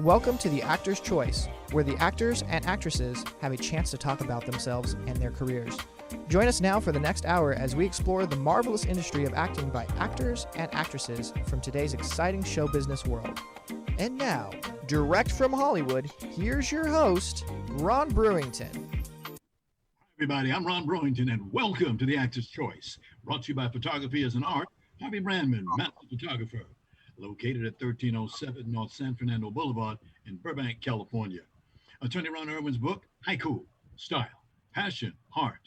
Welcome to the Actor's Choice, where the actors and actresses have a chance to talk about themselves and their careers. Join us now for the next hour as we explore the marvelous industry of acting by actors and actresses from today's exciting show business world. And now, direct from Hollywood, here's your host, Ron Brewington. Hi everybody, I'm Ron Brewington and welcome to the Actor's Choice, brought to you by Photography as an Art, Harvey Brandman, master photographer, located at 1307 North San Fernando Boulevard in Burbank, California. Attorney Ron Irwin's book, Haiku, Style, Passion, Heart.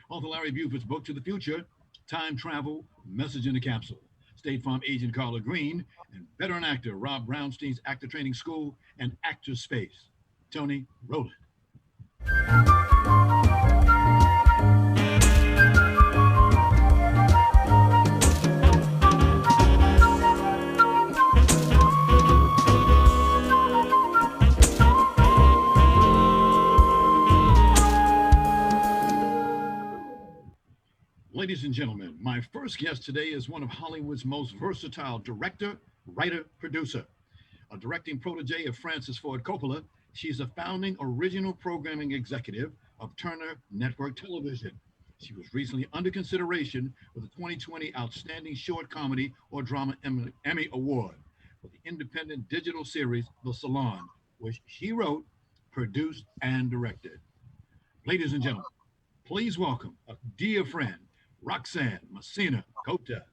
Author Larry Buford's book, To the Future, Time Travel, Message in a Capsule. State Farm agent Carla Green, and veteran actor Rob Brownstein's Actor Training School and Actor Space. Tony, roll it. Ladies and gentlemen, my first guest today is one of Hollywood's most versatile director, writer, producer. A directing protege of Francis Ford Coppola, she's a founding original programming executive of Turner Network Television. She was recently under consideration for the 2020 Outstanding Short Comedy or Drama Emmy Award for the independent digital series, The Salon, which she wrote, produced, and directed. Ladies and gentlemen, please welcome a dear friend, Roxanne Messina Captor.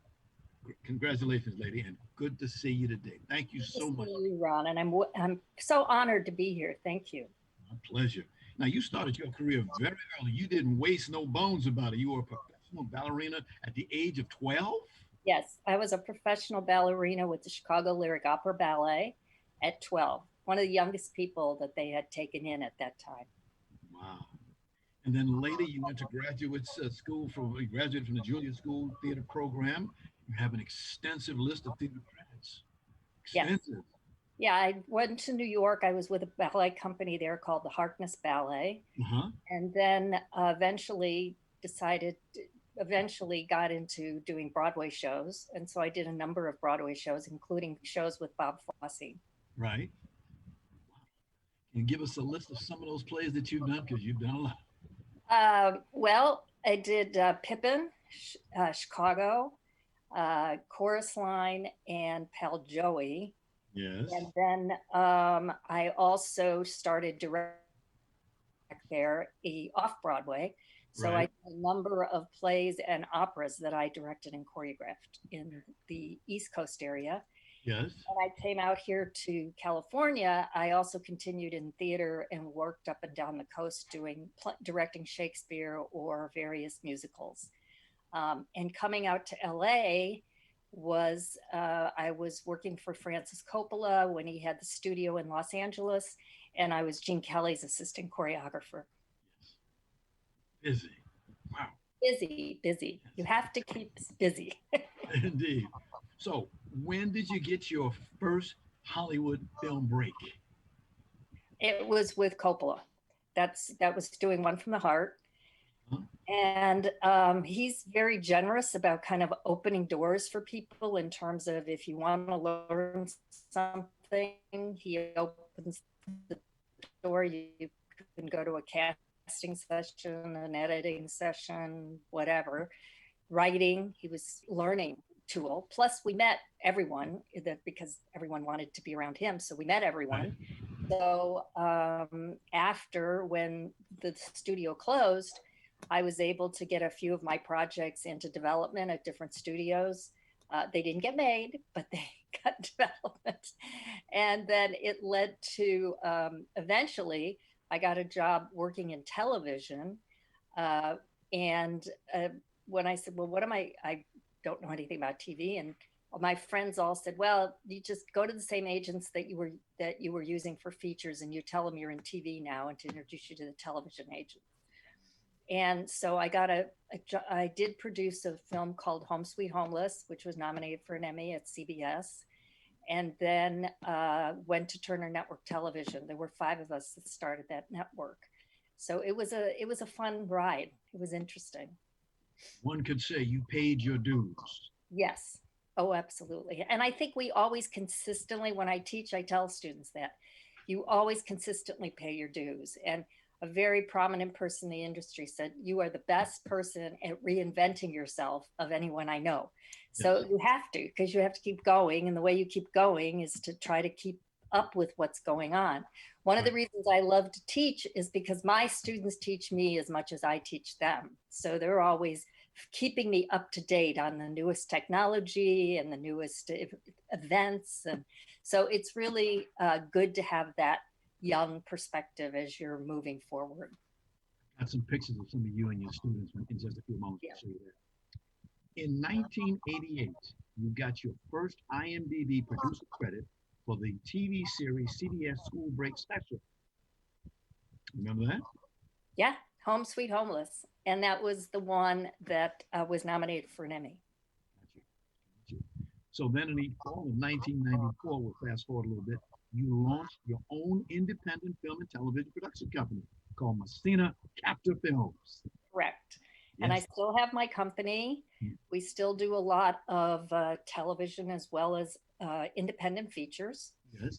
Congratulations, lady, and good to see you today. Thank you so much. Thank you, Ron, and I'm so honored to be here. Thank you. My pleasure. Now, you started your career very early. You didn't waste no bones about it. You were a professional ballerina at the age of 12? Yes, I was a professional ballerina with the Chicago Lyric Opera Ballet at 12. One of the youngest people that they had taken in at that time. Wow. And then later you went to graduate school you graduated from the Juilliard School Theater Program. You have an extensive list of theater credits. Extensive. Yes. Yeah, I went to New York. I was with a ballet company there called the Harkness Ballet. And then eventually got into doing Broadway shows. And so I did a number of Broadway shows, including shows with Bob Fosse. Right. Can you give us a list of some of those plays that you've done? Because you've done a lot. Well, I did Pippin, Chicago, Chorus Line, and Pal Joey. Yes. And then I also started direct there off-Broadway. So Right. I did a number of plays and operas that I directed and choreographed in the East Coast area. Yes. When I came out here to California, I also continued in theater and worked up and down the coast directing Shakespeare or various musicals. And coming out to LA was, I was working for Francis Coppola when he had the studio in Los Angeles, and I was Gene Kelly's assistant choreographer. Yes. Busy. Wow. Busy. You have to keep busy. Indeed. So, when did you get your first Hollywood film break? It was with Coppola. That was doing One from the Heart. Huh? And he's very generous about kind of opening doors for people in terms of if you want to learn something, he opens the door. You can go to a casting session, an editing session, whatever. Writing, he was learning tool. Plus we met everyone because everyone wanted to be around him. So we met everyone. Right. So after when the studio closed, I was able to get a few of my projects into development at different studios. They didn't get made, but they got development. And then it led to eventually I got a job working in television. And when I said, well, what am I don't know anything about TV, and my friends all said, well, you just go to the same agents that you were using for features and you tell them you're in TV now and to introduce you to the television agent. And so I did produce a film called Home Sweet Homeless, which was nominated for an Emmy at CBS, and then went to Turner Network Television. There were 5 of us that started that network. So it was a fun ride. It was interesting. One could say you paid your dues. Yes. Oh, absolutely. And I think we always consistently, when I teach, I tell students that you always consistently pay your dues. And a very prominent person in the industry said, you are the best person at reinventing yourself of anyone I know. So you have to, because you have to keep going. And the way you keep going is to try to keep up with what's going on. One of the reasons I love to teach is because my students teach me as much as I teach them. So they're always keeping me up to date on the newest technology and the newest events. And so it's really good to have that young perspective as you're moving forward. Got some pictures of some of you and your students in just a few moments. Yeah. To show you that. In 1988, you got your first IMDb producer credit for the TV series CBS School Break Special. Remember that? Yeah, Home Sweet Homeless. And that was the one that was nominated for an Emmy. Got you. So then in the fall of 1994, we'll fast forward a little bit, you launched your own independent film and television production company called Messina Captor Films. Correct. Yes. And I still have my company. We still do a lot of television as well as independent features. Yes.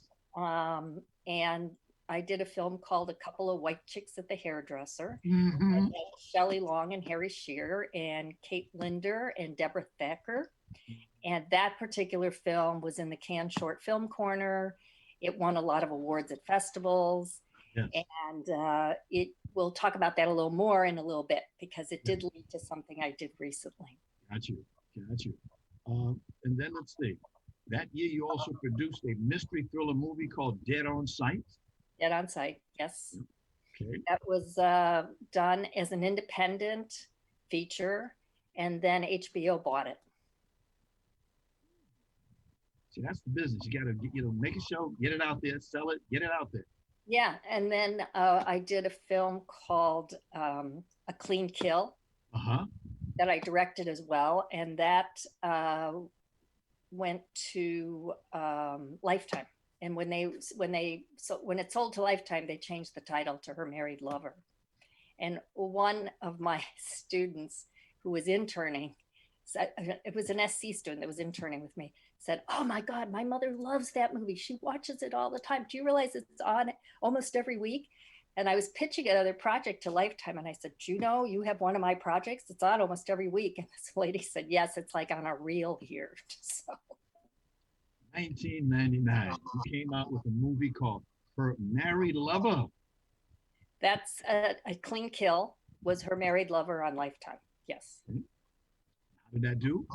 And I did a film called A Couple of White Chicks at the Hairdresser. Mm-hmm. Shelley Long and Harry Shearer and Kate Linder and Deborah Thacker. And that particular film was in the Cannes Short Film Corner. It won a lot of awards at festivals. Yes. And we'll talk about that a little more in a little bit because it did lead to something I did recently. Got you. And then let's see. That year you also produced a mystery thriller movie called Dead on Sight. Dead on Sight, yes. Okay. That was done as an independent feature, and then HBO bought it. See, that's the business. You got to, make a show, get it out there, sell it, get it out there. Yeah, and then I did a film called A Clean Kill that I directed as well, and that went to Lifetime. And when it sold to Lifetime, they changed the title to Her Married Lover. And one of my students who was interning, it was an SC student that was interning with me, said, "Oh my God, my mother loves that movie. She watches it all the time. Do you realize it's on almost every week?" And I was pitching another project to Lifetime. And I said, "Do you know you have one of my projects? It's on almost every week." And this lady said, "Yes, it's like on a reel here." So 1999, you came out with a movie called Her Married Lover. That's a Clean Kill was Her Married Lover on Lifetime. Yes. How did that do?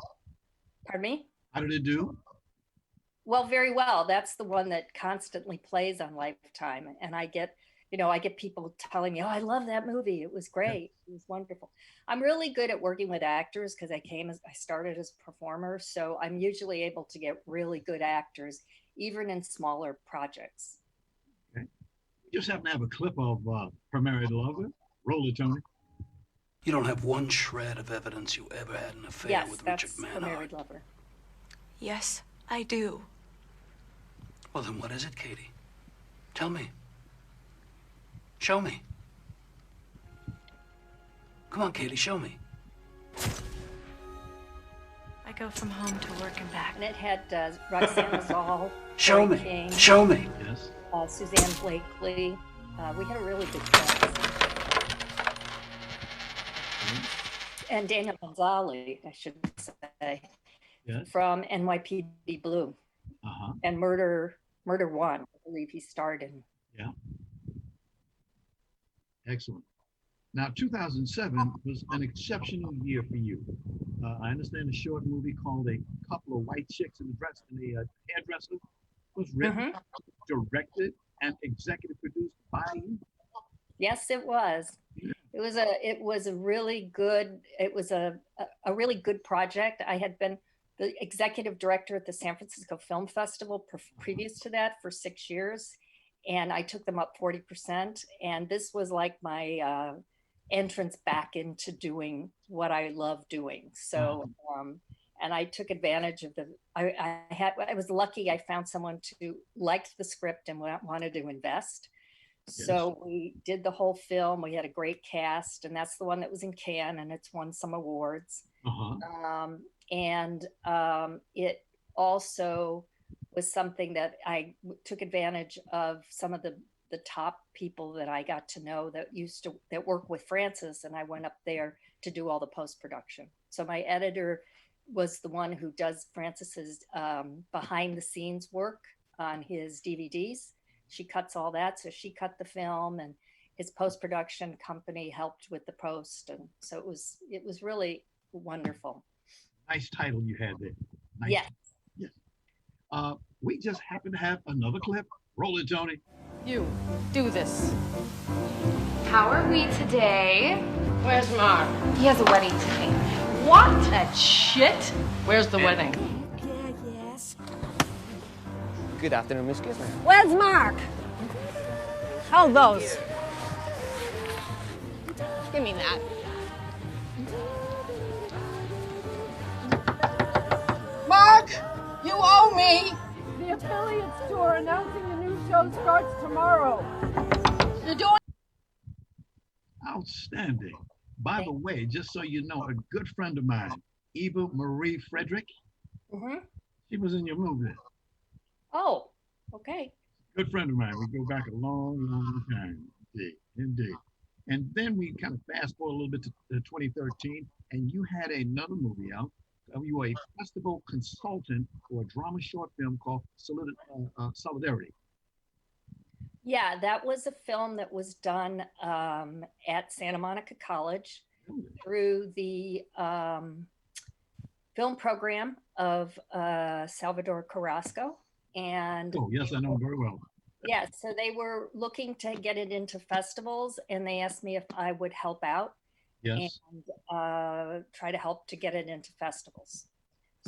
Pardon me? How did it do? Well, very well. That's the one that constantly plays on Lifetime. And I get people telling me, "Oh, I love that movie. It was great. It was wonderful." I'm really good at working with actors because I started as a performer. So I'm usually able to get really good actors, even in smaller projects. Okay. You just happen to have a clip of Her Married Lover. Roll it, Tony. You don't have one shred of evidence you ever had an affair with Richard Manhart. Yes, that's Her Married Lover. Yes, I do. Well, then what is it, Katie? Tell me. Show me. Come on, Katie, show me. I go from home to work and back. And it had Roxanne Messina Show me. King, Show me. Yes. Suzanne Blakely. We had a really good cast. And Daniel Gonzalez, I should say, Yes. from NYPD Blue and Murder One. I believe he starred in. Yeah. Excellent. Now, 2007 was an exceptional year for you. I understand a short movie called A Couple of White Chicks in a Hairdresser was written, directed, and executive produced by you. Yes, it was. It was a really good project. I had been the executive director at the San Francisco Film Festival previous to that for 6 years. And I took them up 40%. And this was like my entrance back into doing what I love doing. So, and I took advantage of I was lucky I found someone who liked the script and wanted to invest. Yes. So we did the whole film. We had a great cast, and that's the one that was in Cannes, and it's won some awards. And it also was something that I took advantage of some of the top people that I got to know that work with Francis, and I went up there to do all the post-production. So my editor was the one who does Francis's behind the scenes work on his DVDs. She cuts all that. So she cut the film, and his post-production company helped with the post. And so it was really wonderful. Nice title you had there. Nice. Yes. Yes. We just happen to have another clip. Roll it, Tony. You do this. How are we today? Where's Mark? He has a wedding today. What? That shit? Where's the wedding? Yes. Good afternoon, Miss Gizmo. Where's Mark? Hold those. Give me that. Mark! You owe me! The affiliate store announcing the new show starts tomorrow. You're doing... Outstanding. By the way, just so you know, a good friend of mine, Eva Marie Frederick, she was in your movie. Oh, okay. Good friend of mine. We go back a long, long time. Indeed. And then we kind of fast forward a little bit to 2013, and you had another movie out. You were a festival consultant for a drama short film called Solidarity. Yeah, that was a film that was done at Santa Monica College through the film program of Salvador Carrasco. And oh, yes, I know him very well. Yeah, so they were looking to get it into festivals, and they asked me if I would help out. Yes. And try to help to get it into festivals.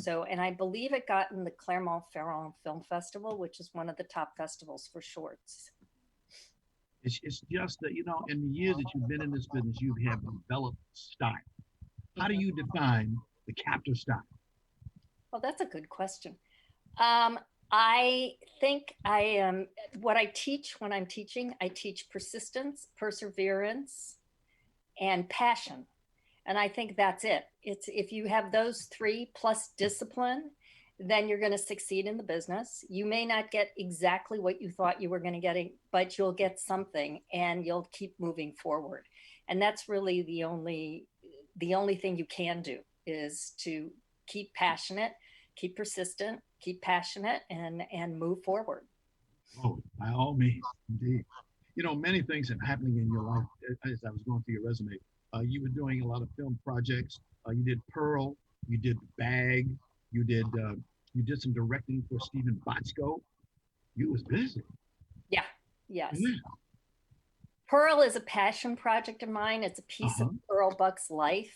So, and I believe it got in the Clermont-Ferrand Film Festival, which is one of the top festivals for shorts. It's just that, you know, in the years that you've been in this business, you have developed style. How do you define the Captor style? Well, that's a good question. I think I am, what I teach when I'm teaching, I teach persistence, perseverance, and passion. And I think that's it. It's if you have those three plus discipline, then you're going to succeed in the business. You may not get exactly what you thought you were going to get, but you'll get something and you'll keep moving forward. And that's really the only thing you can do is to keep passionate, keep persistent, keep passionate, and move forward. Oh, by all means, indeed. You know, many things are happening in your life. As I was going through your resume, you were doing a lot of film projects. You did Pearl, you did Bag, you did some directing for Stephen Bochco. You was busy. Yeah. Yes. Yeah. Pearl is a passion project of mine. It's a piece of Earl Buck's life.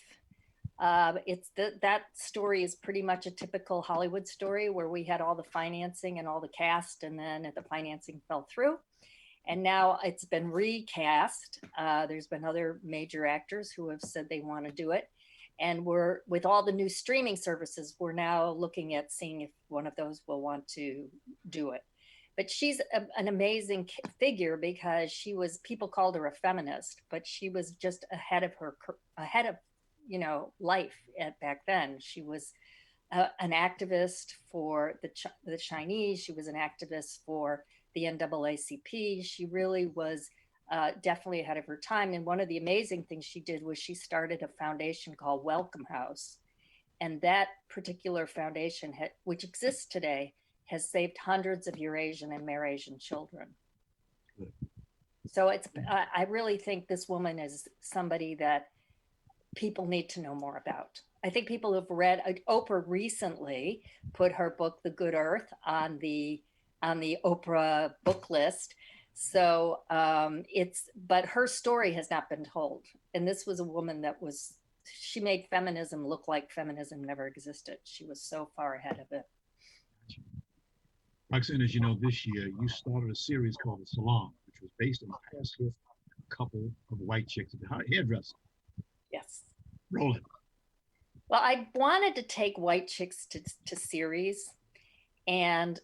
That story is pretty much a typical Hollywood story where we had all the financing and all the cast, and then the financing fell through. And now it's been recast. There's been other major actors who have said they want to do it. And we're, with all the new streaming services, we're now looking at seeing if one of those will want to do it. But she's an amazing figure because people called her a feminist, but she was just ahead of life back then. She was an activist for the Chinese. She was an activist for the NAACP. She really was definitely ahead of her time. And one of the amazing things she did was she started a foundation called Welcome House. And that particular foundation, which exists today, has saved hundreds of Eurasian and Malaysian children. So I really think this woman is somebody that people need to know more about. I think people have read, Oprah recently put her book, The Good Earth, on the Oprah book list. So but her story has not been told. And this was a woman she made feminism look like feminism never existed. She was so far ahead of it. Roxanne, as you know, this year you started a series called The Salon, which was based on the past life of a couple of white chicks at the hairdresser. Yes. Roll it. Well, I wanted to take white chicks to series. And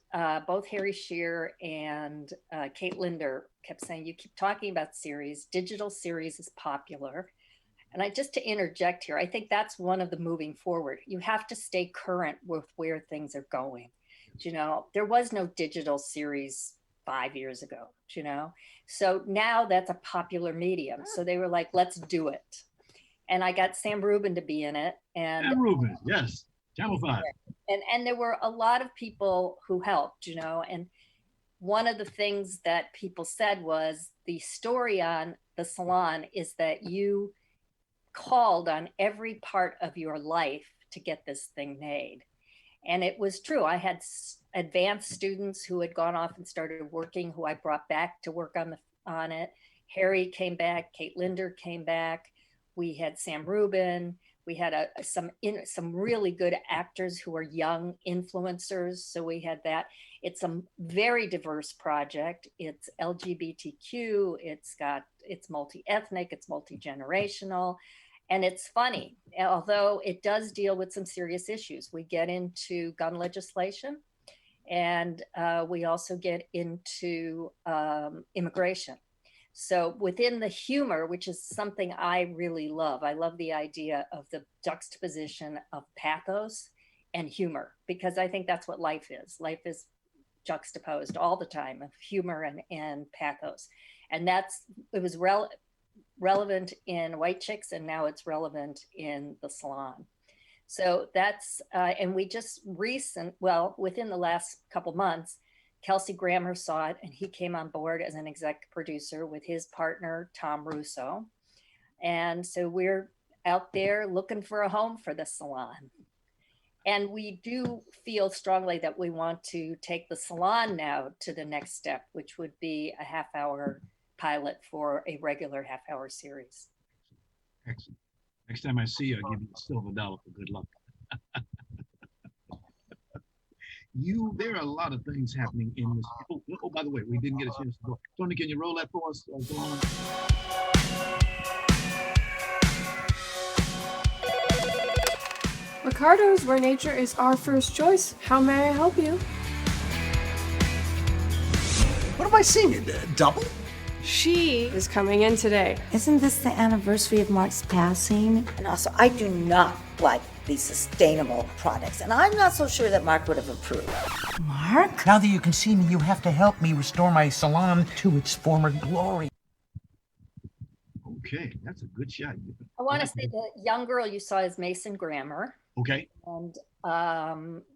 both Harry Shearer and Kate Linder kept saying, you keep talking about series. Digital series is popular. And just to interject here, I think that's one of the moving forward. You have to stay current with where things are going. There was no digital series 5 years ago, so now that's a popular medium. So they were like, let's do it. And I got Sam Rubin to be in it. And Sam Rubin, yes, Channel 5. And there were a lot of people who helped, and one of the things that people said was the story on the salon is that you called on every part of your life to get this thing made. And it was true. I had advanced students who had gone off and started working, who I brought back to work on it. Harry came back, Kate Linder came back. We had Sam Rubin. We had some really good actors who are young influencers. So we had that. It's a very diverse project. It's LGBTQ. It's multi-ethnic. It's multi-generational. And it's funny, although it does deal with some serious issues. We get into gun legislation, and we also get into immigration. So within the humor, which is something I really love, I love the idea of the juxtaposition of pathos and humor, because I think that's what life is. Life is juxtaposed all the time of humor and pathos. And it was relevant in White Chicks, and now it's relevant in the salon. So that's, and we just within the last couple months, Kelsey Grammer saw it, and he came on board as an exec producer with his partner, Tom Russo. And so we're out there looking for a home for the salon. And we do feel strongly that we want to take the salon now to the next step, which would be a half-hour pilot for a regular half-hour series. Excellent. Next time I see you, I'll give you a silver dollar for good luck. There are a lot of things happening in this. Oh, by the way, we didn't get a chance to go. Tony, can you roll that for us? Ricardo's Where Nature is Our First Choice. How may I help you? What am I seeing? Double? She is coming in today. Isn't this the anniversary of Mark's passing? And also, I do not like these sustainable products, and I'm not so sure that Mark would have approved. Mark? Now that you can see me, you have to help me restore my salon to its former glory. Okay, that's a good shot. I want to say the young girl you saw is Mason Grammer. Okay. And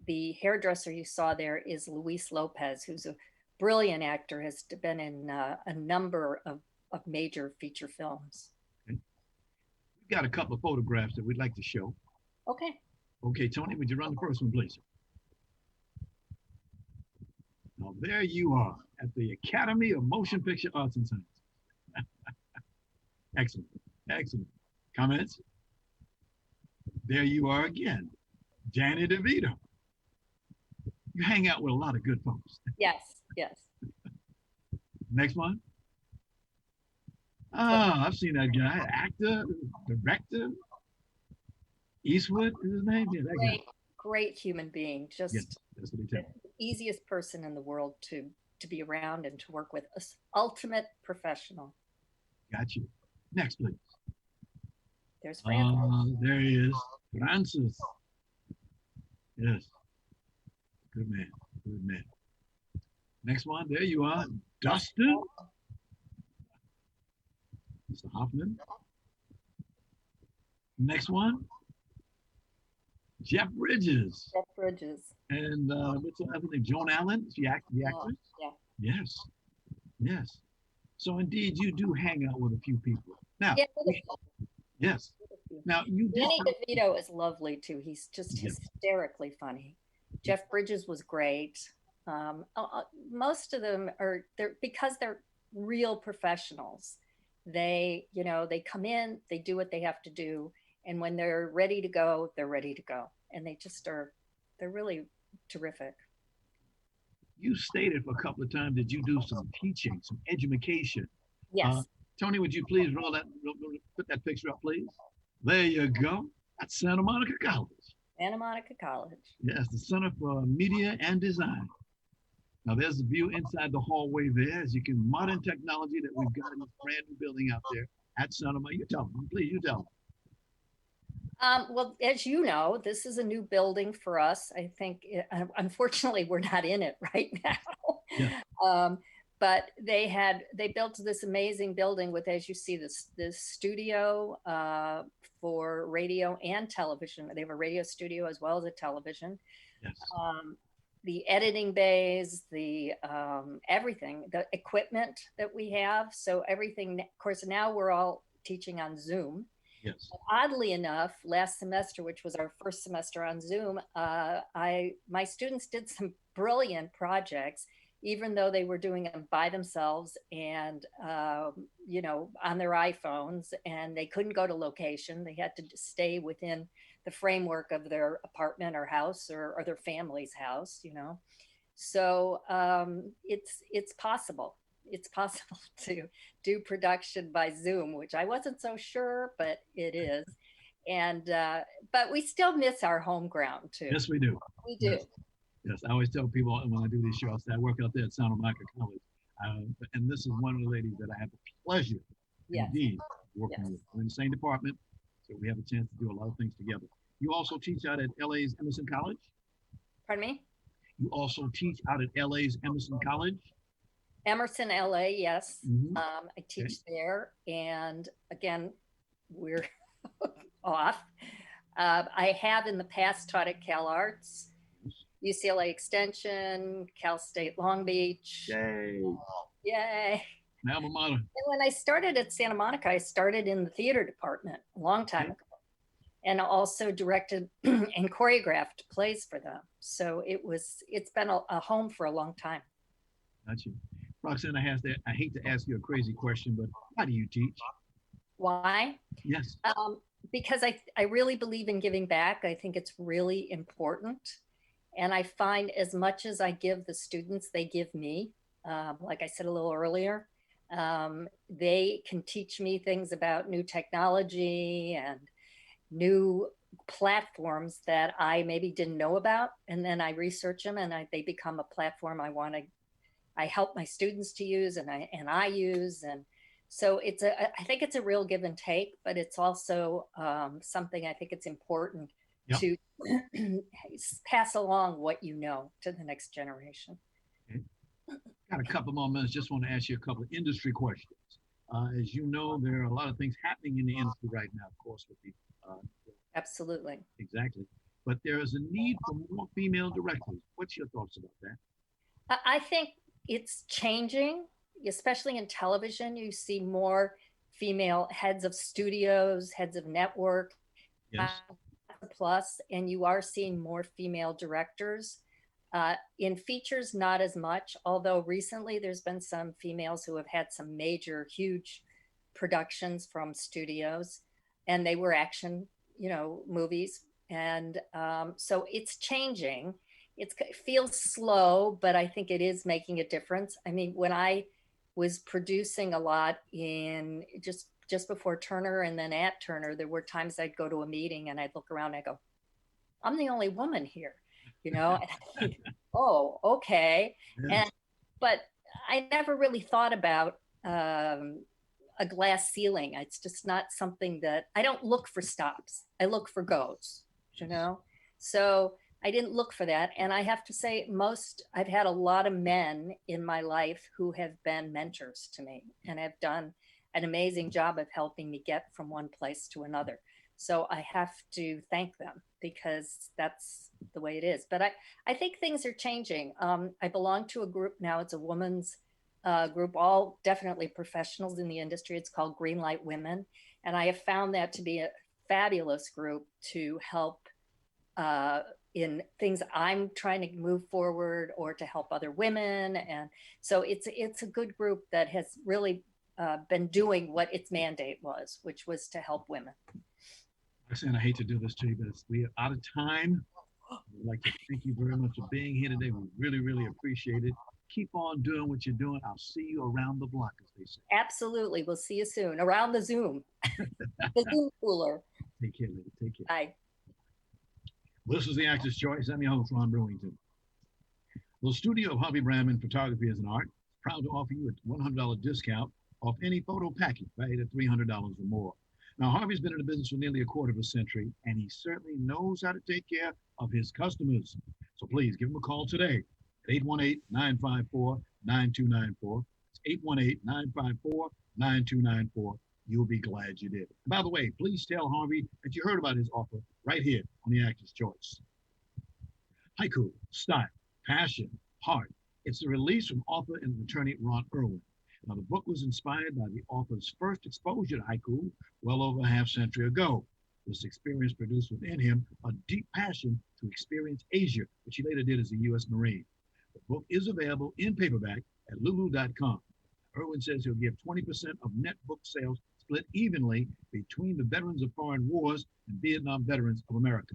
the hairdresser you saw there is Luis Lopez, who's a brilliant actor, has been in a number of major feature films. Okay. We've got a couple of photographs that we'd like to show. Okay. Okay, Tony, would you run the first one, please? Now, there you are at the Academy of Motion Picture Arts and Science. Excellent, excellent. Comments? There you are again, Danny DeVito. You hang out with a lot of good folks. Yes, yes. Next one. Ah, I've seen that guy, actor, director. Eastwood is his name? Yeah, that guy. Great human being. Just yes, that's what he the easiest person in the world to be around and to work with. An ultimate professional. Got you. Next, please. There's Francis. There he is. Francis. Yes. Good man. Good man. Next one. There you are. Dustin. Mr. Hoffman. Next one. Jeff Bridges. Jeff Bridges. And what's the other name? Joan Allen. She the actress? Yeah. Yes. Yes. So indeed, you do hang out with a few people. Now, yeah, yes. Now you. Danny DeVito is lovely too. He's just hysterically funny. Jeff Bridges was great. Most of them are there because they're real professionals. They come in, they do what they have to do, and when they're ready to go, they're ready to go, and they're really terrific. You stated for a couple of times that you do some teaching, some education. Yes. Tony, would you please put that picture up, please? There you go. That's Santa Monica College. Santa Monica College. Yes, the Center for Media and Design. Now there's the view inside the hallway there, as you can, modern technology that we've got in this brand new building out there at Santa Monica. You tell them, please, you tell Well, as you know, this is a new building for us. I think, unfortunately, we're not in it right now. Yeah. But they built this amazing building with, as you see, this studio for radio and television. They have a radio studio as well as a television. Yes. The editing bays, the everything, the equipment that we have. So everything, of course, now we're all teaching on Zoom. Yes. Oddly enough, last semester, which was our first semester on Zoom, my students did some brilliant projects, even though they were doing them by themselves and on their iPhones, and they couldn't go to location. They had to stay within the framework of their apartment or house or their family's house. So it's possible. It's possible to do production by Zoom, which I wasn't so sure, but it is. And but we still miss our home ground too. Yes, we do. We do. Yes, I always tell people when I do these shows that I work out there at Santa Monica College, and this is one of the ladies that I have the pleasure, indeed, working with. We're in the same department, so we have a chance to do a lot of things together. You also teach out at LA's Emerson College? Pardon me? You also teach out at LA's Emerson College? Emerson, LA, yes. Mm-hmm. I teach there, and again, we're off. I have in the past taught at Cal Arts, UCLA Extension, Cal State Long Beach. Yay. Yay. Alma mater. And when I started at Santa Monica, I started in the theater department a long time ago, and also directed and choreographed plays for them. So it's been a home for a long time. Gotcha. Roxanne, I hate to ask you a crazy question, but why do you teach? Why? Yes. Because I really believe in giving back. I think it's really important. And I find as much as I give the students, they give me. Like I said a little earlier, they can teach me things about new technology and new platforms that I maybe didn't know about. And then I research them, and they become a platform I help my students to use, and I use. And so I think it's a real give and take, but it's also something I think it's important to pass along what you know to the next generation. Okay. Got a couple more minutes. Just want to ask you a couple of industry questions. As you know, there are a lot of things happening in the industry right now, of course, with the absolutely. Exactly. But there is a need for more female directors. What's your thoughts about that? I think it's changing, especially in television. You see more female heads of studios, heads of network. Yes. Plus, and you are seeing more female directors. In features, not as much, although recently there's been some females who have had some major, huge productions from studios, and they were action, movies. And so it's changing. It feels slow, but I think it is making a difference. I mean, when I was producing a lot in just before Turner and then at Turner, there were times I'd go to a meeting and I'd look around and I go, I'm the only woman here, and I think, oh, okay. Yes. But I never really thought about a glass ceiling. It's just not something that I don't look for stops. I look for goes, So I didn't look for that. And I have to say, I've had a lot of men in my life who have been mentors to me and have done an amazing job of helping me get from one place to another. So I have to thank them because that's the way it is. But I think things are changing. I belong to a group now. It's a women's group, all definitely professionals in the industry. It's called Greenlight Women. And I have found that to be a fabulous group to help in things I'm trying to move forward or to help other women. And so it's a good group that has really been doing what its mandate was, which was to help women. Roxanne, I hate to do this to you, but we are out of time. I'd like to thank you very much for being here today. We really, really appreciate it. Keep on doing what you're doing. I'll see you around the block, as they say. Absolutely. We'll see you soon. Around the Zoom. The Zoom cooler. Take care, lady. Take care. Bye. This is The Actor's Choice. I'm your host, Ron Brewington. The studio of Harvey Brandman Photography as an Art, proud to offer you a $100 discount off any photo package valued at $300 or more. Now, Harvey's been in the business for nearly a quarter of a century, and he certainly knows how to take care of his customers. So please give him a call today at 818-954-9294. It's 818-954-9294. You'll be glad you did. By the way, please tell Harvey that you heard about his offer right here on the Actor's Choice. Haiku, style, passion, heart. It's the release from author and attorney Ron Irwin. Now, the book was inspired by the author's first exposure to haiku well over a half century ago. This experience produced within him a deep passion to experience Asia, which he later did as a U.S. Marine. The book is available in paperback at lulu.com. Irwin says he'll give 20% of net book sales split evenly between the veterans of foreign wars and Vietnam veterans of America.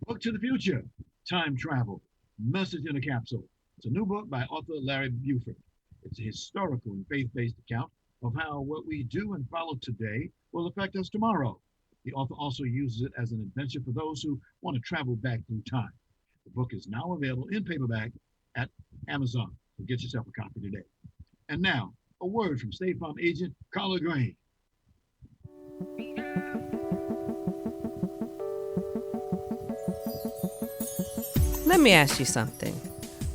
Book to the Future, Time Travel, Message in a Capsule. It's a new book by author Larry Buford. It's a historical and faith-based account of how what we do and follow today will affect us tomorrow. The author also uses it as an adventure for those who want to travel back through time. The book is now available in paperback at Amazon, so get yourself a copy today. And now, a word from State Farm agent Carla Green. Let me ask you something.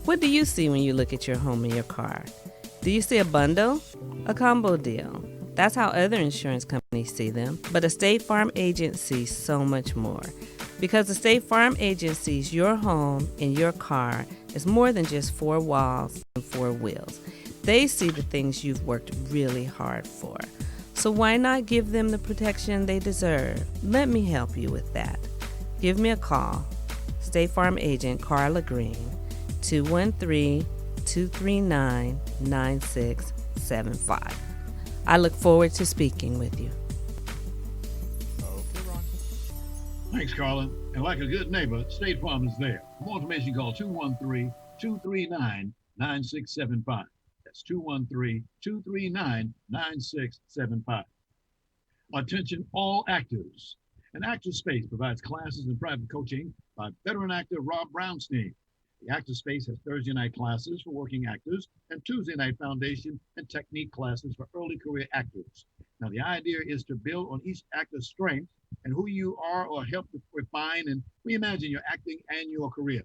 What do you see when you look at your home and your car? Do you see a bundle? A combo deal? That's how other insurance companies see them. But a State Farm agent sees so much more. Because the State Farm agent sees your home and your car as more than just four walls and four wheels. They see the things you've worked really hard for. So why not give them the protection they deserve? Let me help you with that. Give me a call. State Farm agent Carla Green, 213-239-9675. I look forward to speaking with you. Thanks, Carla. And like a good neighbor, State Farm is there. For more information, call 213-239-9675. That's 213-239-9675. Attention all actors. An Actor Space provides classes and private coaching by veteran actor Rob Brownstein. The Actor Space has Thursday night classes for working actors and Tuesday night foundation and technique classes for early career actors. Now, the idea is to build on each actor's strengths and who you are or help to refine and reimagine your acting and your career.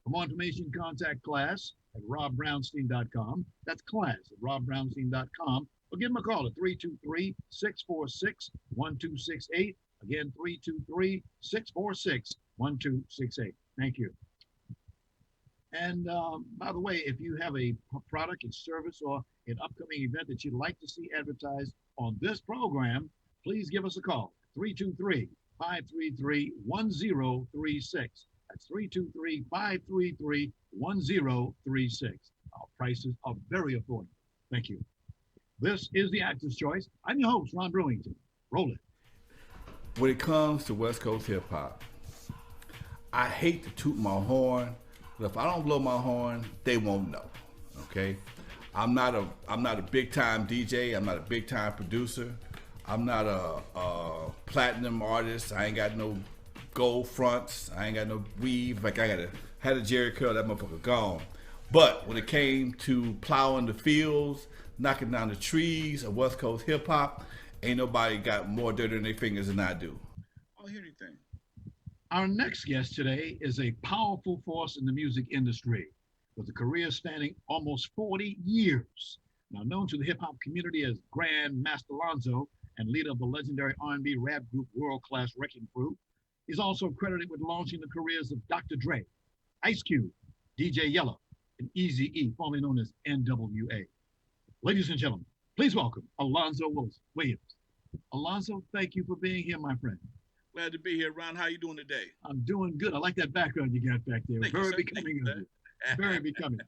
For more information, contact class at robbrownstein.com. That's class at robbrownstein.com. Or give them a call at 323-646-1268. Again, 323-646-1268. Thank you. And by the way, if you have a product, a service, or an upcoming event that you'd like to see advertised on this program, please give us a call. 323-533-1036. That's 323-533-1036. Our prices are very affordable. Thank you. This is the Actor's Choice. I'm your host, Ron Brewington. Roll it. When it comes to West Coast hip hop, I hate to toot my horn, but if I don't blow my horn, they won't know. Okay? I'm not a big time DJ. I'm not a big time producer. I'm not a platinum artist. I ain't got no gold fronts. I ain't got no weave. Like I had a Jerry curl, that motherfucker gone. But when it came to plowing the fields, knocking down the trees of West Coast hip hop, ain't nobody got more dirt in their fingers than I do. I don't hear anything. Our next guest today is a powerful force in the music industry with a career spanning almost 40 years. Now known to the hip hop community as Grand Master Alonzo and leader of the legendary R&B rap group World Class Wrecking Crew, he's also credited with launching the careers of Dr. Dre, Ice Cube, DJ Yellow, and Eazy-E, formerly known as NWA. Ladies and gentlemen, please welcome Alonzo Williams. Alonzo, thank you for being here, my friend. Glad to be here, Ron. How you doing today? I'm doing good. I like that background you got back there. Thank Very you, becoming of you. Very becoming.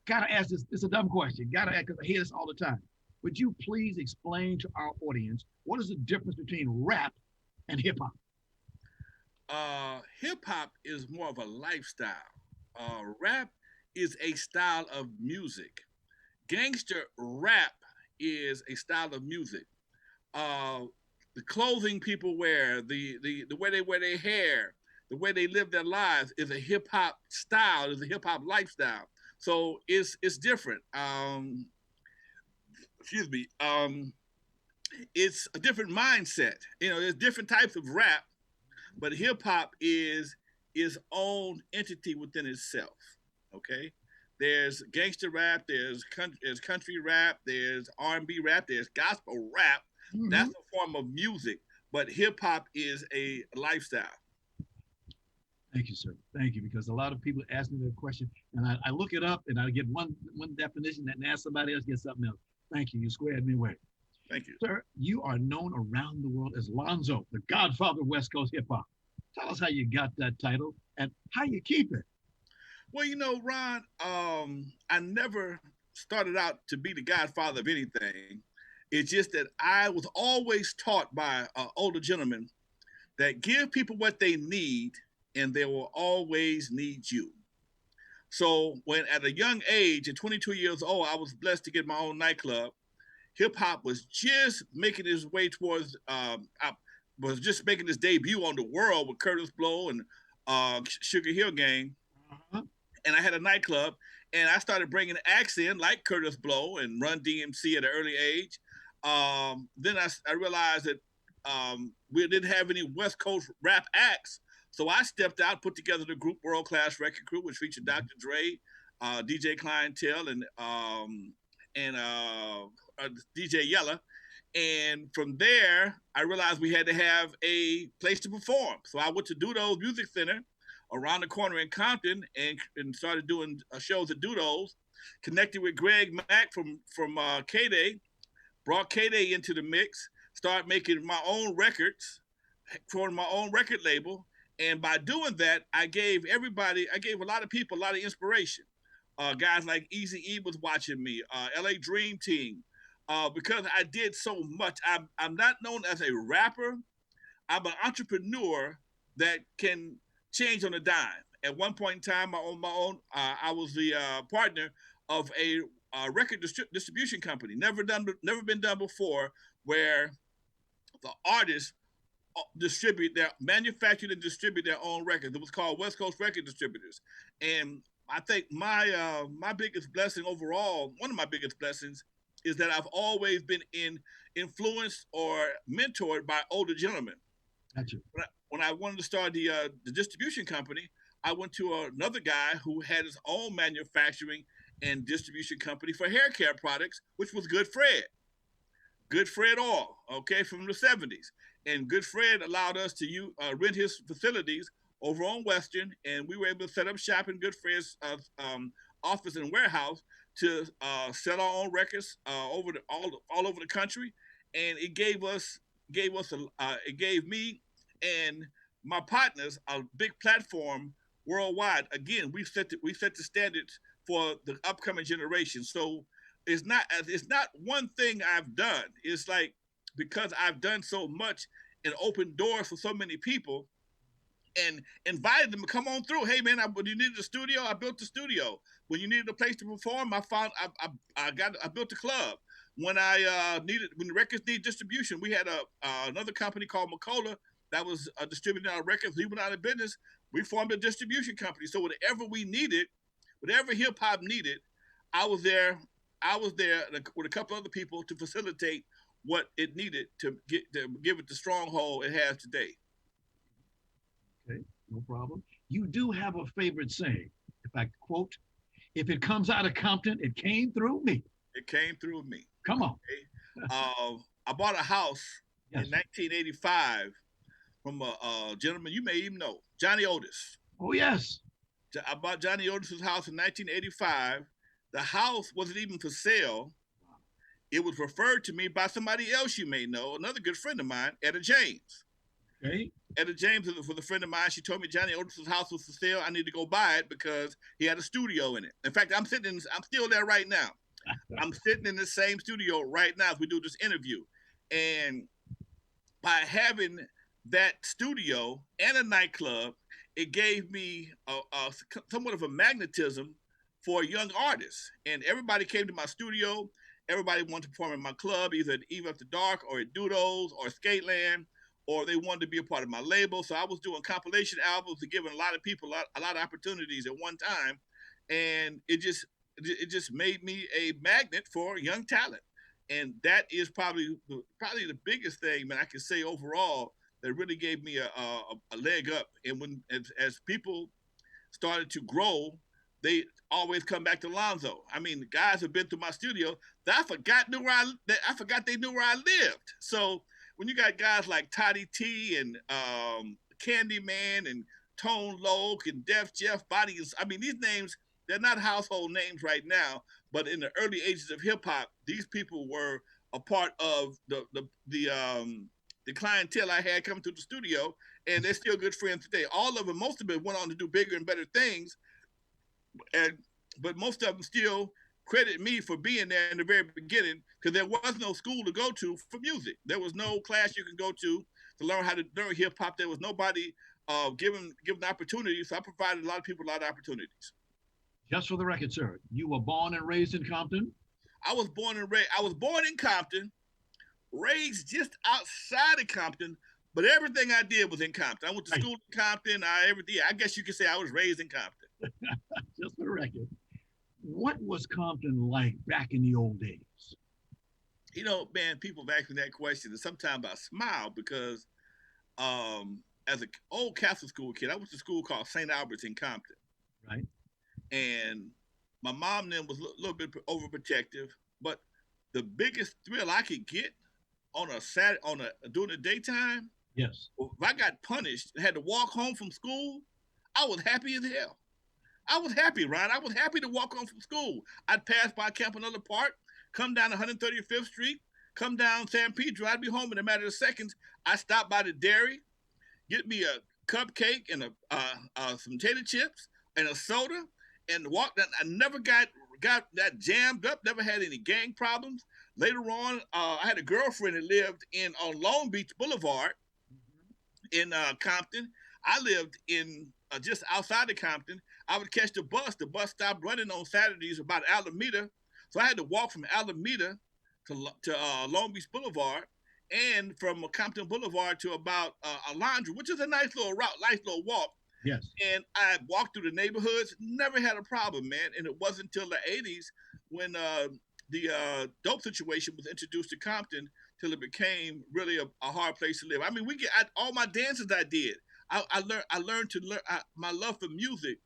Gotta ask this. It's a dumb question. Gotta ask, because I hear this all the time. Would you please explain to our audience what is the difference between rap and hip hop? Hip hop is more of a lifestyle. Rap is a style of music. Gangster rap is a style of music. The clothing people wear, the way they wear their hair, the way they live their lives is a hip hop style, is a hip hop lifestyle. So it's different. Excuse me. it's a different mindset. You know, there's different types of rap, but hip hop is its own entity within itself. Okay, there's gangster rap, there's country rap, there's R&B rap, there's gospel rap. Mhm. That's a form of music, but hip hop is a lifestyle. Thank you, sir. Thank you, because a lot of people ask me that question, and I look it up, and I get one definition, and ask somebody else get something else. Thank you. You squared me away. Thank you. Sir, you are known around the world as Alonzo, the godfather of West Coast hip hop. Tell us how you got that title and how you keep it. Well, you know, Ron, I never started out to be the godfather of anything. It's just that I was always taught by older gentlemen that give people what they need and they will always need you. So when at a young age, at 22 years old, I was blessed to get my own nightclub. Hip hop was just making its way towards, was just making its debut on the world with Curtis Blow and Sugar Hill Gang. Uh-huh. And I had a nightclub, and I started bringing acts in like Curtis Blow and Run DMC at an early age. Then I realized that we didn't have any West Coast rap acts. So I stepped out, put together the group World Class Record Crew, which featured Dr. Dre, DJ Clientele, and DJ Yella. And from there, I realized we had to have a place to perform. So I went to Dudo's Music Center around the corner in Compton and started doing shows at Dudo's. Connected with Greg Mack from K-Day, brought K-Day into the mix, started making my own records, for my own record label. And by doing that, I gave a lot of people a lot of inspiration. Guys like Eazy-E was watching me, LA Dream Team, because I did so much. I'm not known as a rapper. I'm an entrepreneur that can change on a dime. At one point in time, I was the partner of a record distribution company. Never been done before, where the artists manufactured and distribute their own records. It was called West Coast Record Distributors. And I think my biggest blessing overall, one of my biggest blessings, is that I've always been influenced or mentored by older gentlemen. Gotcha. When I wanted to start the distribution company, I went to another guy who had his own manufacturing and distribution company for hair care products, which was Good Fred Oil, okay, from the 70s. And Good Fred allowed us to rent his facilities over on Western, and we were able to set up shop in Good Fred's office and warehouse to sell our own records all over the country. And it gave me and my partners a big platform worldwide. Again, we set the standards for the upcoming generation. So it's not one thing I've done. It's like, because I've done so much and opened doors for so many people and invited them to come on through. Hey man, when you needed a studio, I built the studio. When you needed a place to perform, I built a club. When when the records need distribution, we had another company called Macola that was distributing our records. We went out of business. We formed a distribution company. So whatever we needed, whatever hip hop needed, I was there with a couple other people to facilitate what it needed to give it the stronghold it has today. Okay, no problem. You do have a favorite saying. If I quote, "If it comes out of Compton, it came through me." It came through me. Come on. Okay? I bought a house in 1985 from a gentleman you may even know, Johnny Otis. Oh, yes. I bought Johnny Otis's house in 1985. The house wasn't even for sale. It was referred to me by somebody else you may know, another good friend of mine, Etta James. Okay. Etta James was a friend of mine. She told me Johnny Otis's house was for sale. I need to go buy it because he had a studio in it. In fact, I'm still there right now. I'm sitting in the same studio right now as we do this interview. And by having that studio and a nightclub, it gave me somewhat of a magnetism for young artists. And everybody came to my studio. Everybody wanted to perform in my club, either at Eve After Dark or at Dudo's or Skateland, or they wanted to be a part of my label. So I was doing compilation albums and giving a lot of people a lot of opportunities at one time. And it just made me a magnet for young talent. And that is probably the biggest thing, man, I can say overall that really gave me a leg up. And when as people started to grow, they always come back to Alonzo. I mean, the guys have been through my studio that I forgot they knew where I lived. So when you got guys like Toddy T and Candyman and Tone Loc and Def Jeff Body, I mean, these names, they're not household names right now, but in the early ages of hip hop, these people were a part of the clientele I had coming to the studio, and they're still good friends today. All of them, most of them went on to do bigger and better things, but most of them still credit me for being there in the very beginning, because there was no school to go to for music. There was no class you can go to learn how to learn hip hop. There was nobody given opportunities. So I provided a lot of people a lot of opportunities. Just for the record, sir, you were born and raised in Compton? I was born in Compton, raised just outside of Compton, but everything I did was in Compton. I went to school in Compton. I guess you could say I was raised in Compton. Just for the record, what was Compton like back in the old days? You know, man, people have asked me that question, and sometimes I smile because as an old Catholic school kid, I went to a school called St. Albert's in Compton. Right. And my mom then was a little bit overprotective, but the biggest thrill I could get on a Saturday, during the daytime, yes, if I got punished and had to walk home from school, I was happy as hell. I was happy, Ron. I was happy to walk home from school. I'd pass by Campanella Park, come down 135th Street, come down San Pedro. I'd be home in a matter of seconds. I stopped by the dairy, get me a cupcake and some potato chips and a soda, and walked down. I never got that jammed up, never had any gang problems. Later on, I had a girlfriend that lived on Long Beach Boulevard in Compton. I lived in just outside of Compton. I would catch the bus. The bus stopped running on Saturdays about Alameda. So I had to walk from Alameda to Long Beach Boulevard, and from Compton Boulevard to about Alonzo, which is a nice little route, nice little walk. Yes. And I walked through the neighborhoods, never had a problem, man. And it wasn't until the 80s when the dope situation was introduced to Compton till it became really a hard place to live. I mean, all my dances I did. I learned to learn. My love for music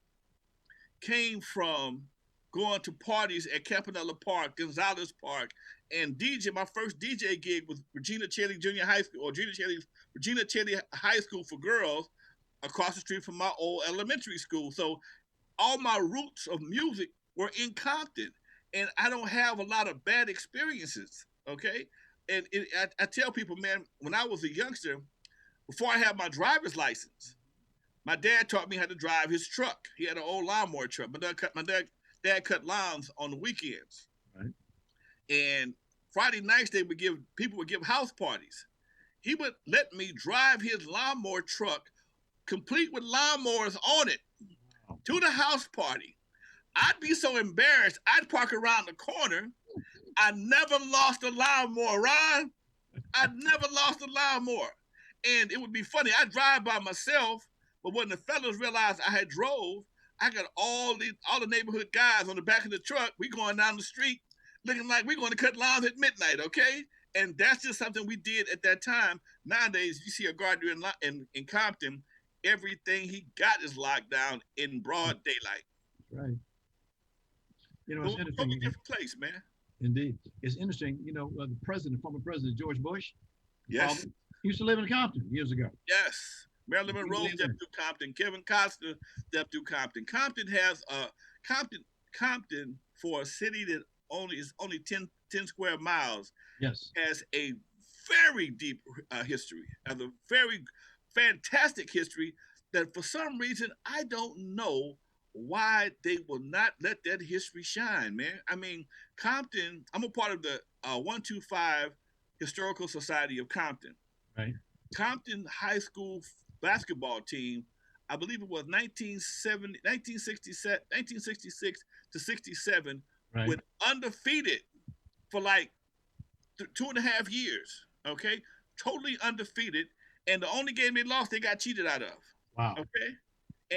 came from going to parties at Campanella Park, Gonzalez Park, and DJ. My first DJ gig was Regina Chelly Junior High School, or Regina Chelly High School for girls, across the street from my old elementary school. So all my roots of music were in Compton, and I don't have a lot of bad experiences, okay? And I tell people, man, when I was a youngster, before I had my driver's license, my dad taught me how to drive his truck. He had an old lawnmower truck. My dad cut lawns on the weekends. Right. And Friday nights, people would give house parties. He would let me drive his lawnmower truck, complete with lawnmowers on it, to the house party. I'd be so embarrassed, I'd park around the corner. I never lost a lawnmower, Ron. I'd never lost a lawnmower. And it would be funny, I'd drive by myself, but when the fellas realized I had drove, I got all the neighborhood guys on the back of the truck. We going down the street looking like we're going to cut lawns at midnight, okay? And that's just something we did at that time. Nowadays, you see a gardener in Compton, everything he got is locked down in broad daylight. Right. You know, it's interesting. A different place, man. Indeed. It's interesting. You know, the former president, George Bush, yes, used to live in Compton years ago. Yes. Marilyn Monroe stepped through Compton. Kevin Costner stepped through Compton. Compton has Compton for a city that is only 10 square miles. Yes. Has a very deep history, has a very fantastic history that for some reason I don't know why they will not let that history shine, man. I mean, Compton, I'm a part of the 125 Historical Society of Compton. Right. Compton High School basketball team, I believe it was 1966 to 67, right, went undefeated for like 2.5 years, okay? Totally undefeated. And the only game they lost, they got cheated out of. Wow. Okay?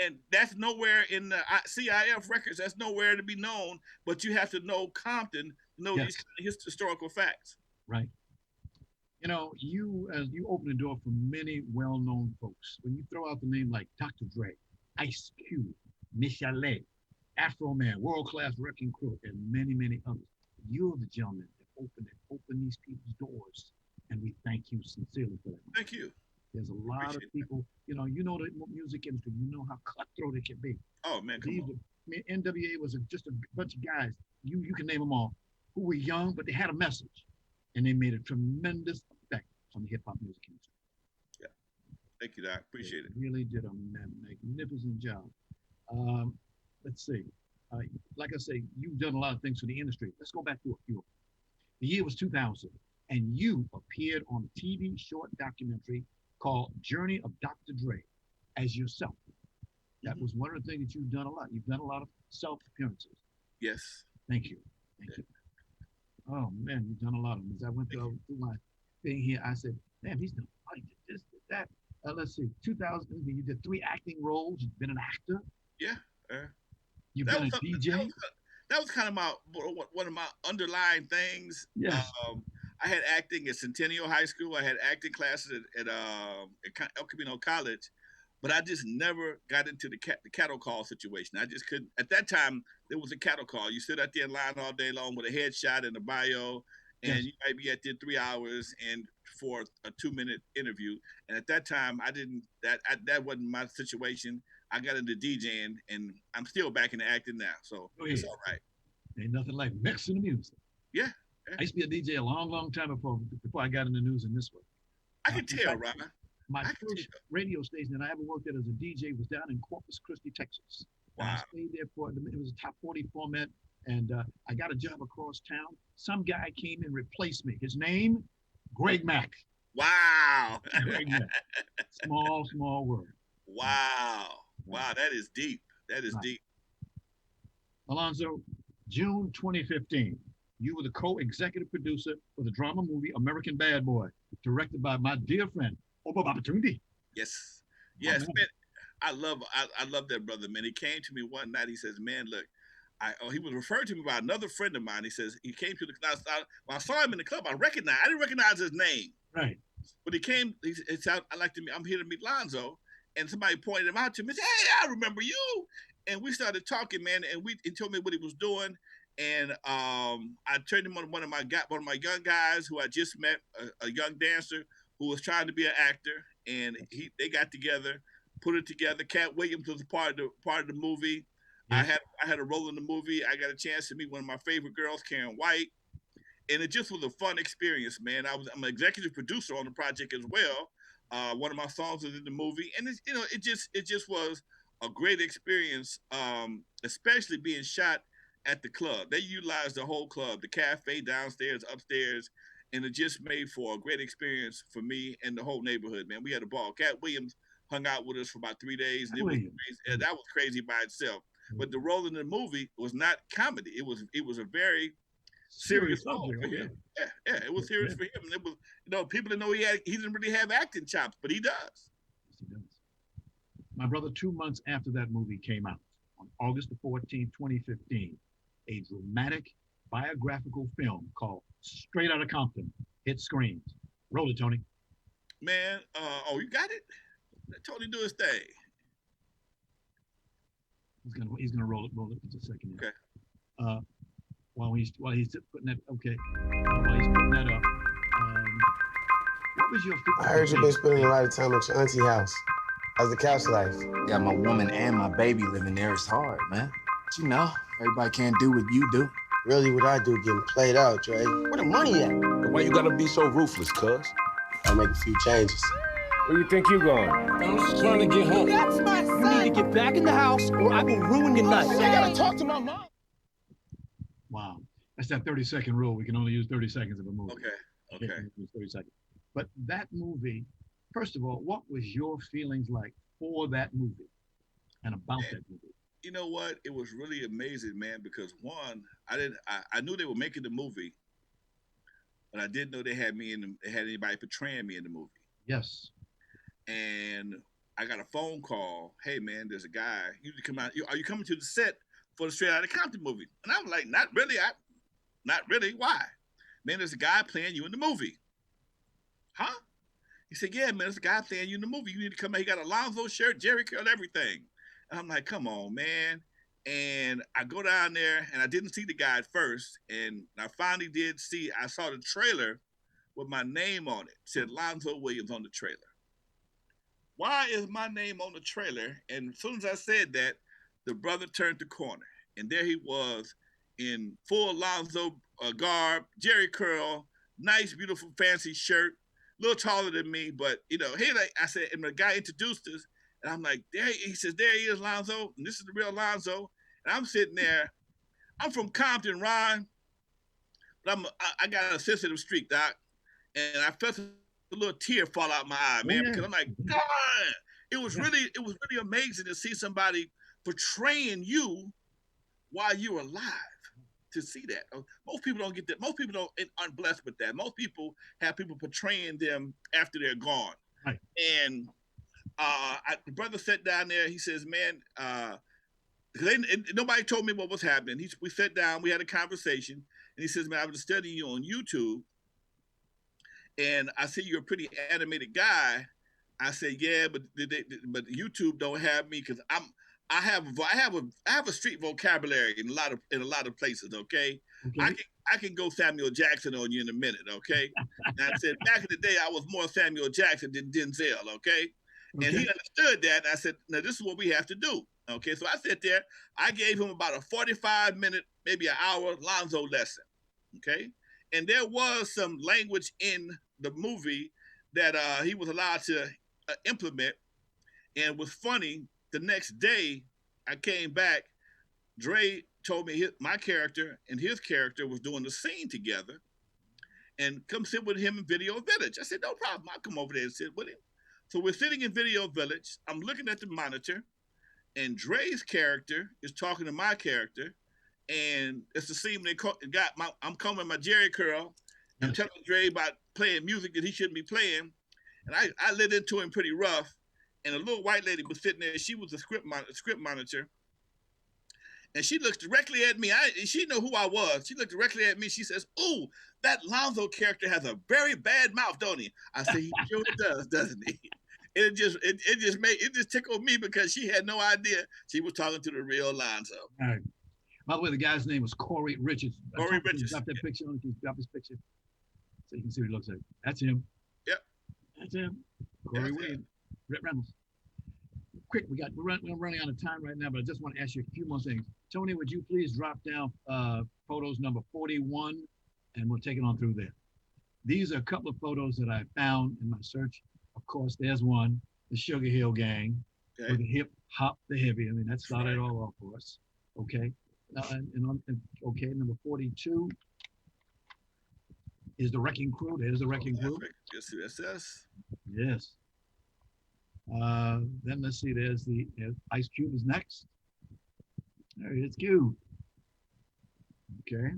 And that's nowhere in the CIF records. That's nowhere to be known, but you have to know Compton know these kind of historical facts. Right. You know, you open the door for many well-known folks. When you throw out the name like Dr. Dre, Ice Cube, Michel'le, Afro Man, World Class Wrecking Crew, and many, many others, you're the gentleman that open these people's doors, and we thank you sincerely for that. Thank you. There's a lot of people, you know the music industry, you know how cutthroat it can be. Oh man, come on. NWA was just a bunch of guys, you can name them all, who were young, but they had a message, and they made a tremendous effect on the hip hop music industry. Yeah, thank you, Doc. Appreciate it. Really did a magnificent job. Let's see. Like I say, you've done a lot of things for the industry. Let's go back to a few. The year was 2000, and you appeared on a TV short documentary called Journey of Dr. Dre as yourself. That was one of the things that you've done a lot. You've done a lot of self appearances. Yes. Thank you. Thank you. Oh man, you've done a lot of them. As I went through my thing here, I said, "Damn, he's done. Oh, he did this, did that." Let's see. 2000, you did 3 acting roles. You've been an actor. Yeah. You've been a DJ. That was kind of one of my underlying things. Yes. I had acting at Centennial High School. I had acting classes at El Camino College, but I just never got into the cattle call situation. I just couldn't. At that time, there was a cattle call. You sit out there in line all day long with a headshot and a bio, and you might be at there 3 hours and for a 2-minute interview. And at that time, that wasn't my situation. I got into DJing, and I'm still back into acting now, so it's all right. Ain't nothing like mixing the music. Yeah. I used to be a DJ a long time before I got in the news in this way. I can tell, Ron. My first radio station that I ever worked at as a DJ was down in Corpus Christi, Texas. Wow. I stayed there it was a top 40 format, and I got a job across town. Some guy came and replaced me. His name, Greg Mack. Wow. Greg Mack. Small world. Wow. Wow, that is deep. That is deep. Alonzo, June 2015, you were the co-executive producer for the drama movie American Bad Boy, directed by my dear friend, Oba Babatunde. Yes. Yes, man. I love that brother, man. He came to me one night. He says, man, look, he was referred to me by another friend of mine. He says, he came to the class. When I saw him in the club, I didn't recognize his name. Right. But he came, I'm here to meet Alonzo. And somebody pointed him out to me and said, hey, I remember you. And we started talking, man, and he told me what he was doing. And I turned him on one of my young guys who I just met, a young dancer who was trying to be an actor. And they got together, put it together. Cat Williams was a part of the movie. Yes. I had a role in the movie. I got a chance to meet one of my favorite girls, Karen White. And it just was a fun experience, man. I'm an executive producer on the project as well. One of my songs was in the movie, and it just was a great experience, especially being shot at the club. They utilized the whole club, the cafe, downstairs, upstairs, and it just made for a great experience for me and the whole neighborhood, man. We had a ball. Cat Williams hung out with us for about 3 days, and that was crazy by itself. But the role in the movie was not comedy. It was a very serious role for him. Yeah, it was serious for him. And it was, people didn't know he didn't really have acting chops, but he does. Yes, he does. My brother, 2 months after that movie came out, on August the 14th, 2015, a dramatic biographical film called Straight Outta Compton hit screens. Roll it, Tony. Man, you got it? Let Tony do his thing. He's gonna roll it in just a second. Okay. While he's putting that, okay. While he's putting that up, what was your? I heard you've been spending a lot of time at your auntie house. How's the couch life? Got my woman and my baby living there. It's hard, man. But everybody can't do what you do. Really, what I do getting played out, Dre. Where the money at? Why you gotta be so ruthless, cuz? I'll make a few changes. Where you think you going? I'm just trying to get home. That's my son. You need to get back in the house or I will ruin your night. I gotta talk to my mom. Wow. That's that 30-second rule. We can only use 30 seconds of a movie. Okay. 30 seconds. But that movie, first of all, what was your feelings like for that movie and about that movie? You know what? It was really amazing, man, because one, I knew they were making the movie, but I didn't know they had anybody portraying me in the movie. Yes. And I got a phone call. Hey, man, there's a guy. You need to come out. Are you coming to the set for the Straight Outta Compton movie? And I was like, not really. not really. Why? Man, there's a guy playing you in the movie. Huh? He said, yeah, man, there's a guy playing you in the movie. You need to come out. He got a Alonzo shirt, Jerry curl, everything. And I'm like, come on, man. And I go down there, and I didn't see the guy at first. And I finally I saw the trailer with my name on it. It said Alonzo Williams on the trailer. Why is my name on the trailer? And as soon as I said that, the brother turned the corner. And there he was in full Alonzo garb, Jerry curl, nice, beautiful, fancy shirt, a little taller than me. But, hey, like I said, and the guy introduced us. And I'm like, he says, there he is, Alonzo. And this is the real Alonzo. And I'm sitting there. I'm from Compton, Ron. But I got a sensitive streak, Doc. And I felt a little tear fall out my eye, man, because I'm like, God, it was really amazing to see somebody portraying you while you're alive. To see that, most people don't get that. Most people aren't blessed with that. Most people have people portraying them after they're gone. Right. And the brother sat down there. He says, "Man, nobody told me what was happening." We sat down. We had a conversation, and he says, "Man, I was studying you on YouTube, and I see you're a pretty animated guy." I said, "Yeah, but YouTube don't have me because I have a street vocabulary in a lot of places. Okay? I can go Samuel Jackson on you in a minute. Okay?" And I said, back in the day, I was more Samuel Jackson than Denzel. Okay? And he understood that. I said, "Now this is what we have to do." Okay, so I sat there. I gave him about a 45-minute, maybe an hour Lonzo lesson. Okay, and there was some language in the movie that he was allowed to implement, and it was funny. The next day, I came back. Dre told me my character and his character was doing the scene together, and come sit with him in Video Village. I said, no problem. I'll come over there and sit with him. So we're sitting in Video Village. I'm looking at the monitor, and Dre's character is talking to my character, and it's the scene when I'm combing my Jerry curl. I'm telling Dre about playing music that he shouldn't be playing, and I lit into him pretty rough. And a little white lady was sitting there. She was a script monitor, and she looks directly at me. She knew who I was. She looked directly at me. She says, "Ooh, that Lonzo character has a very bad mouth, don't he?" I said, "He sure does, doesn't he?" It just tickled me because she had no idea she was talking to the real Lonzo. All right. By the way, the guy's name was Corey Richards. Corey Richards. Drop that picture on. Drop his picture so you can see what he looks like. That's him. Yep. That's him. Corey Williams. Rhett Reynolds. Quick, we're running out of time right now, but I just want to ask you a few more things. Tony, would you please drop down photos number 41, and we'll take it on through there. These are a couple of photos that I found in my search. Of course, there's one, the Sugar Hill Gang, with the hip hop, the heavy. I mean, that started it all off for us. Okay. Okay, number 42 is the Wrecking Crew. There's the Wrecking Crew. Yes. Yes. Then let's see, there's the Ice Cube is next. There it's Cube. Okay.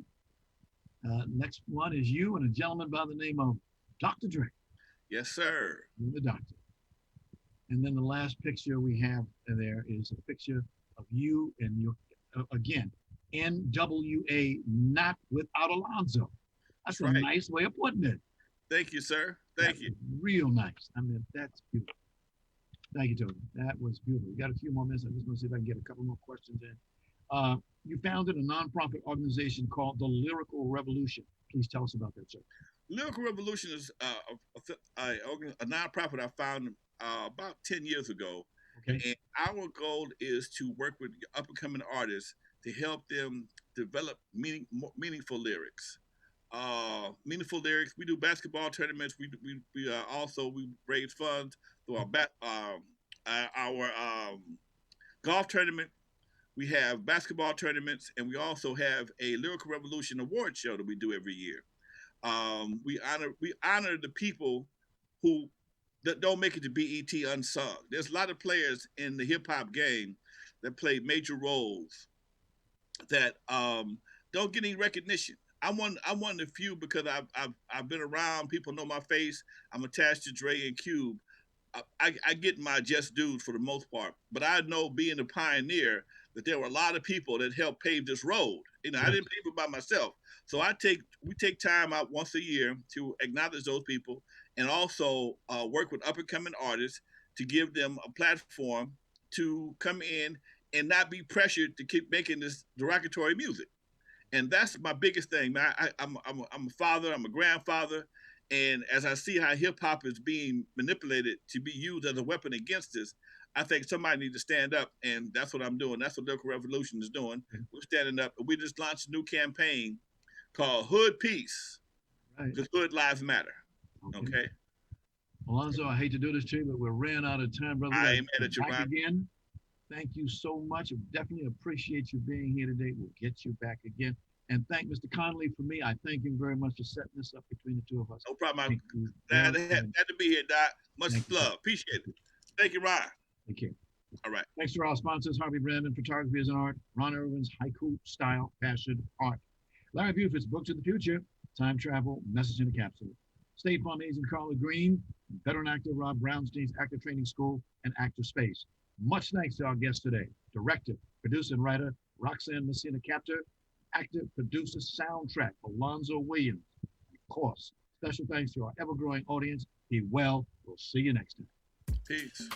Next one is you and a gentleman by the name of Dr. Dre. Yes, sir. The doctor. And then the last picture we have there is a picture of you and your, again, NWA, not without Alonzo. That's a nice way of putting it. Thank you, sir. Thank you. Real nice. I mean, that's beautiful. Thank you, Tony. That was beautiful. We got a few more minutes. I'm just going to see if I can get a couple more questions in. You founded a nonprofit organization called the Lyrical Revolution. Please tell us about that, sir. Lyrical Revolution is a nonprofit I founded about 10 years ago. Okay. And our goal is to work with up-and-coming artists to help them develop meaningful lyrics. We do basketball tournaments. We also raise funds through our golf tournament. We have basketball tournaments, and we also have a Lyrical Revolution award show that we do every year. We honor the people who that don't make it to BET unsung. There's a lot of players in the hip hop game that play major roles that don't get any recognition. I'm one of the few because I've been around. People know my face. I'm attached to Dre and Cube. I get my just dues for the most part, but I know being a pioneer that there were a lot of people that helped pave this road. You know, I didn't pave it by myself. So we take time out once a year to acknowledge those people and also work with up and coming artists to give them a platform to come in and not be pressured to keep making this derogatory music. And that's my biggest thing, man. I'm a father, I'm a grandfather, and as I see how hip hop is being manipulated to be used as a weapon against us, I think somebody needs to stand up, and that's what I'm doing. That's what Lyrical Revolution is doing. We're standing up. We just launched a new campaign called Hood Peace, because Hood Lives Matter. Okay. Alonzo, I hate to do this to you, but we're ran out of time, brother. I am at your back again. Thank you so much. I definitely appreciate you being here today. We'll get you back again. And thank Mr. Connolly for me. I thank him very much for setting this up between the two of us. No problem. I'm glad to be here, Doc. Much love. Appreciate it. Thank you, Ron. Thank you. All right. Thanks to our sponsors, Harvey Brandon, Photography is an Art, Ron Irwin's Haiku Style, Fashion, Art, Larry Buford's Books of the Future, Time Travel, Message in a Capsule, State Farm agent Carla Green, veteran actor Rob Brownstein's Actor Training School, and Actor Space. Much thanks to our guest today, director, producer, and writer Roxanne Messina Captor, actor, producer, soundtrack Alonzo Williams. Of course, special thanks to our ever-growing audience. Be well. We'll see you next time. Peace.